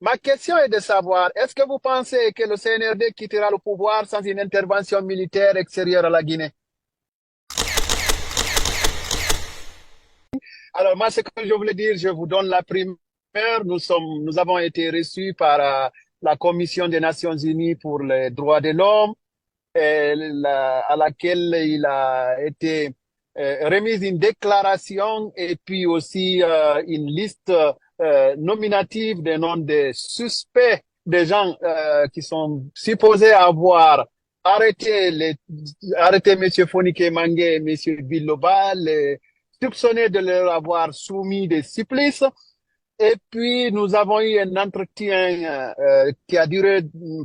Ma question est de savoir, est-ce que vous pensez que le CNRD quittera le pouvoir sans une intervention militaire extérieure à la Guinée? Alors, moi, ce que je voulais dire, je vous donne la primeur. Nous avons été reçus par la Commission des Nations Unies pour les droits de l'homme, à laquelle il a été remise une déclaration et puis aussi une liste nominative des noms des suspects, des gens qui sont supposés avoir arrêté M. Fonike Mange et M. Biloba, les soupçonnés de leur avoir soumis des supplices. Et puis, nous avons eu un entretien qui a duré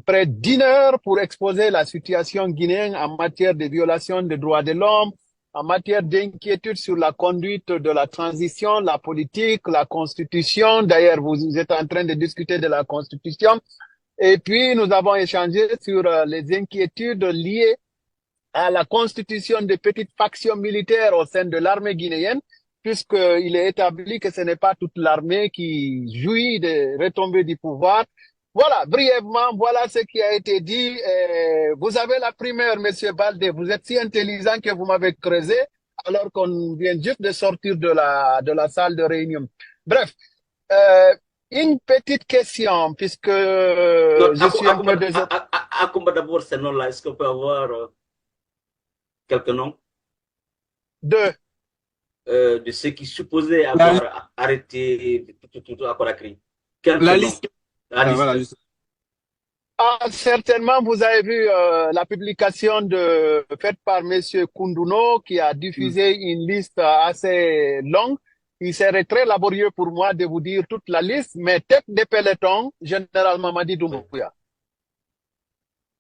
près d'1 heure pour exposer la situation guinéenne en matière de violation des droits de l'homme, en matière d'inquiétude sur la conduite de la transition, la politique, la constitution. D'ailleurs, vous êtes en train de discuter de la constitution. Et puis, nous avons échangé sur les inquiétudes liées à la constitution de petites factions militaires au sein de l'armée guinéenne, puisqu'il est établi que ce n'est pas toute l'armée qui jouit des retombées du pouvoir. Voilà, brièvement, voilà ce qui a été dit. Vous avez la primeur, Monsieur Baldé. Vous êtes si intelligent que vous m'avez creusé, alors qu'on vient juste de sortir de la salle de réunion. Bref, euh, une petite question, puisque Non, je suis un peu désolé. à combat d'abord ces noms-là, est-ce qu'on peut avoir quelques noms Deux. de ceux qui supposaient La, avoir arrêté tout à Conakry? Quelques la noms. liste, La liste. voilà, juste. Ah, certainement, vous avez vu la publication faite par Monsieur Kounduno qui a Mm. diffusé une liste assez longue. Il serait très laborieux pour moi de vous dire toute la liste, mais tête de peloton, généralement Mamadi Oui, Doumbouya.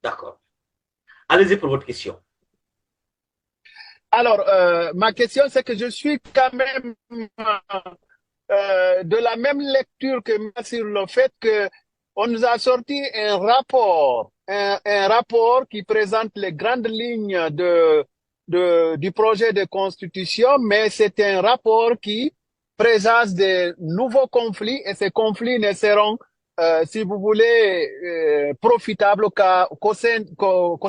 d'accord. Allez-y pour votre question. Alors, ma question, c'est que je suis quand même de la même lecture que moi sur le fait que on nous a sorti un rapport qui présente les grandes lignes du projet de constitution, mais c'est un rapport qui présage de nouveaux conflits et ces conflits ne seront, si vous voulez, profitables qu'au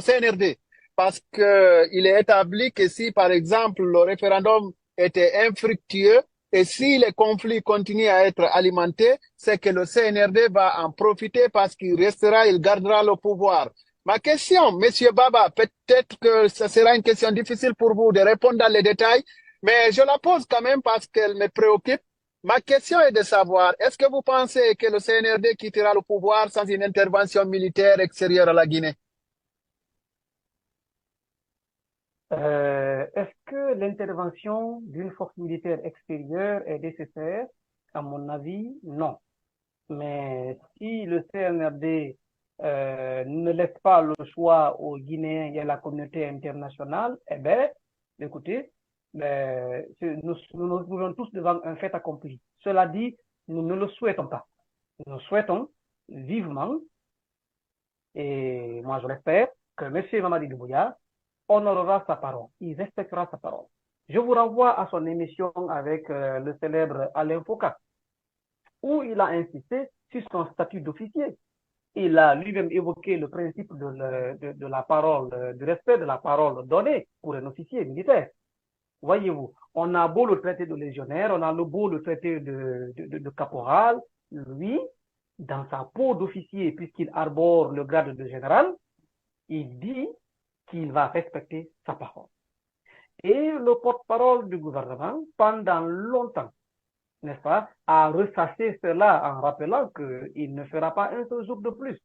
CNRD. Parce que il est établi que si, par exemple, le référendum était infructueux, et si les conflits continuent à être alimentés, c'est que le CNRD va en profiter parce qu'il restera, il gardera le pouvoir. Ma question, Monsieur Baba, peut-être que ce sera une question difficile pour vous de répondre dans les détails, mais je la pose quand même parce qu'elle me préoccupe. Ma question est de savoir, est-ce que vous pensez que le CNRD quittera le pouvoir sans une intervention militaire extérieure à la Guinée? Est-ce que l'intervention d'une force militaire extérieure est nécessaire? À mon avis, non. Mais si le CNRD ne laisse pas le choix aux Guinéens et à la communauté internationale, eh bien, écoutez, nous nous trouvons tous devant un fait accompli. Cela dit, nous ne le souhaitons pas. Nous souhaitons vivement, et moi je l'espère, que M. Mamadi Doumbouya honorera sa parole, il respectera sa parole. Je vous renvoie à son émission avec le célèbre Alain Foucault, où il a insisté sur son statut d'officier. Il a lui-même évoqué le principe de la parole, du respect de la parole donnée pour un officier militaire. Voyez-vous, on a beau le traiter de légionnaire, on a beau le traiter de caporal, lui, dans sa peau d'officier, puisqu'il arbore le grade de général, il dit qu'il va respecter sa parole. Et le porte-parole du gouvernement, pendant longtemps, n'est-ce pas, a ressassé cela en rappelant qu'il ne fera pas un seul jour de plus.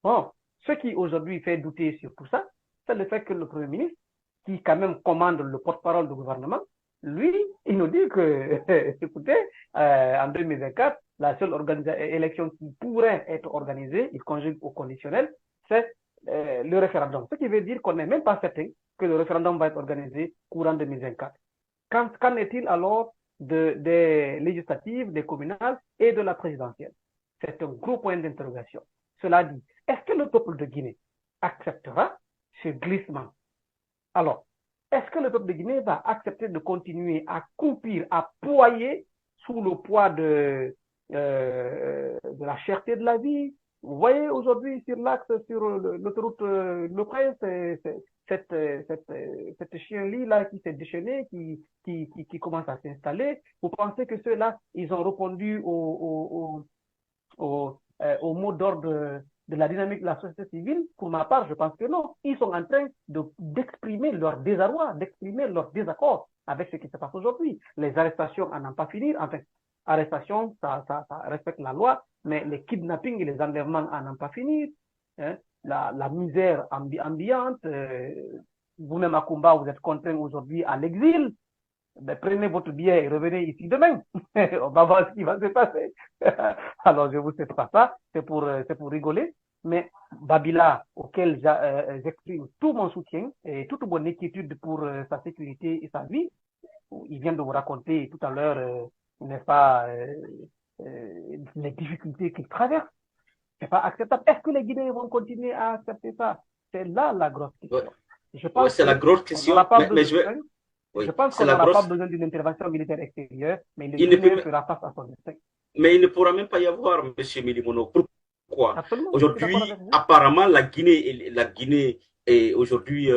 Bon, ce qui aujourd'hui fait douter sur tout ça, c'est le fait que le Premier ministre, qui quand même commande le porte-parole du gouvernement, lui, il nous dit que, écoutez, en 2024, la seule élection qui pourrait être organisée, il conjugue au conditionnel, c'est le référendum. Ce qui veut dire qu'on n'est même pas certain que le référendum va être organisé courant 2024. Qu'en est-il alors des législatives, des communales et de la présidentielle? C'est un gros point d'interrogation. Cela dit, est-ce que le peuple de Guinée acceptera ce glissement? Alors, est-ce que le peuple de Guinée va accepter de continuer à croupir, à ployer sous le poids de la cherté de la vie. Vous voyez aujourd'hui sur l'axe, sur l'autoroute Le Prince, cette chien-lit là qui s'est déchaîné, qui commence à s'installer. Vous pensez que ceux-là, ils ont répondu au mot d'ordre de la dynamique de la société civile? Pour ma part, je pense que non. Ils sont en train d'exprimer leur désarroi, d'exprimer leur désaccord avec ce qui se passe aujourd'hui. Les arrestations à n'en pas finir. Enfin, arrestations, ça respecte la loi, mais les kidnappings et les enlèvements à n'en pas finir. Hein? La misère ambiante. Vous-même à Kumba, vous êtes contraint aujourd'hui à l'exil. Ben, prenez votre billet et revenez ici demain. On va voir ce qui va se passer. Alors, je vous souhaite pas ça. C'est pour rigoler. Mais Babila, auquel j'exprime tout mon soutien et toute mon inquiétude pour sa sécurité et sa vie, il vient de vous raconter tout à l'heure, n'est-ce pas, les difficultés qu'il traverse. C'est pas acceptable. Est-ce que les Guinéens vont continuer à accepter ça? C'est là la grosse question. Ouais. Je pense c'est la grosse question. Je pense qu'on n'aura pas besoin d'une intervention militaire extérieure, mais le Guinéen fera face à son destin. Mais il ne pourra même pas y avoir, M. Milimono. Pourquoi? Absolument. Aujourd'hui, apparemment, la Guinée est aujourd'hui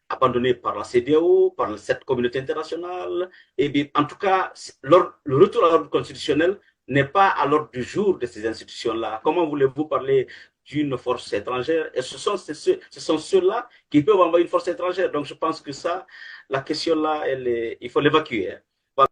abandonnée par la CEDEAO, par cette communauté internationale. Et bien, en tout cas, le retour à l'ordre constitutionnel n'est pas à l'ordre du jour de ces institutions-là. Comment voulez-vous parler d'une force étrangère? Et ce sont ceux-là qui peuvent envoyer une force étrangère. Donc, je pense que ça, la question-là, il faut l'évacuer.